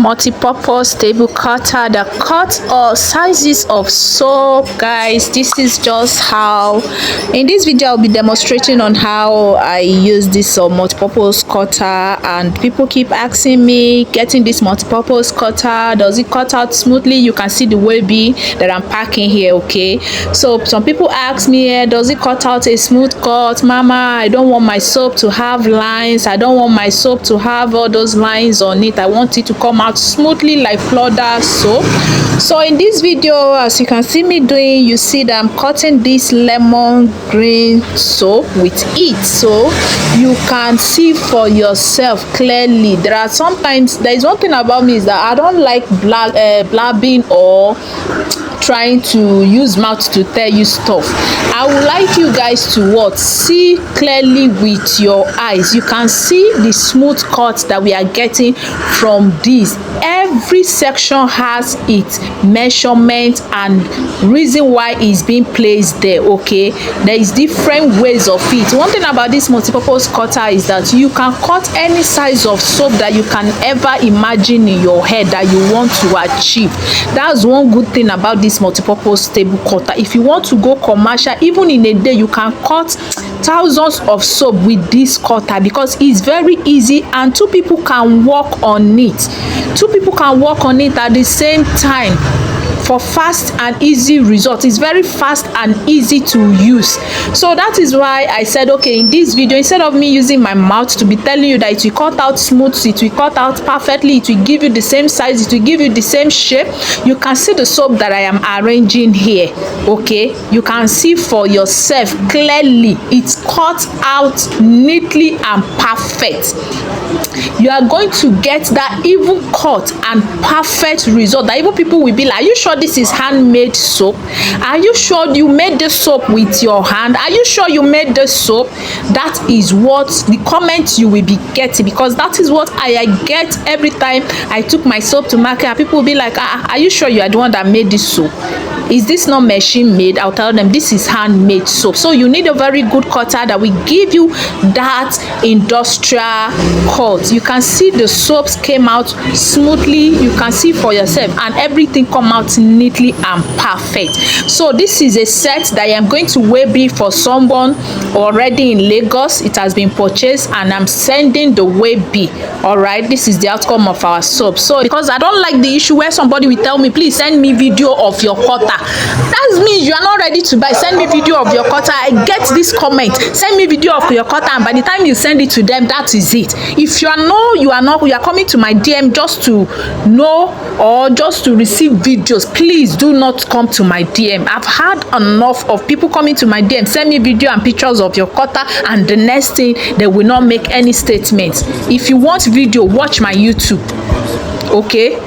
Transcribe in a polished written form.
multi-purpose table cutter that cuts all sizes of soap. Guys, this is just how in this video I'll be demonstrating on how I use this multi-purpose cutter, and people keep asking me, getting this multi-purpose cutter, does it cut out smoothly? You can see the wavy that I'm packing here. Okay, so some people ask me, does it cut out a smooth cut? Mama, I don't want my soap to have lines. I don't want my soap to have all those lines on it. I want it to come out smoothly like Florida soap. So in this video, as you can see me doing, you see that I'm cutting this lemon green soap with it, so you can see for yourself clearly. There are sometimes, there is one thing about me is that I don't like blabbing or trying to use mouth to tell you stuff. I would like you guys to what? See clearly with your eyes. You can see the smooth cut that we are getting from this. Every section has its measurement and reason why it's being placed there. Okay, there is different ways of it. One thing about this multi-purpose cutter is that you can cut any size of soap that you can ever imagine in your head that you want to achieve. That's one good thing about this multi-purpose table cutter. If you want to go commercial, even in a day you can cut thousands of soap with this cutter because it's very easy and two people can work on it. Two people can work on it at the same time for fast and easy results. It's very fast and easy to use. So that is why I said, okay, in this video, instead of me using my mouth to be telling you that it will cut out smooth, it will cut out perfectly, it will give you the same size, it will give you the same shape, you can see the soap that I am arranging here. Okay, you can see for yourself clearly it's cut out neatly and perfect. You are going to get that even cut and perfect result that even people will be like, are you sure this is handmade soap? Are you sure you made the soap with your hand? Are you sure you made the soap? That is what the comments you will be getting, because that is what I get every time I took my soap to market, and people will be like, are you sure you are the one that made this soap? Is this not machine made? I'll tell them this is handmade soap. So you need a very good cutter that will give you that industrial cut. You can see the soaps came out smoothly. You can see for yourself, and everything come out neatly and perfect. So this is a set that I am going to weigh for someone already in Lagos. It has been purchased and I'm sending the weigh. All right, this is the outcome of our soap. So because I don't like the issue where somebody will tell me, please send me video of your cutter. That means you are not ready to buy. Send me video of your cutter. I get this comment, send me video of your cutter, and by the time you send it to them, that is it. If you are coming to my DM just to know or just to receive videos, please do not come to my DM. I've had enough of people coming to my DM, send me video and pictures of your cutter, and the next thing they will not make any statements. If you want video, watch my YouTube. Okay,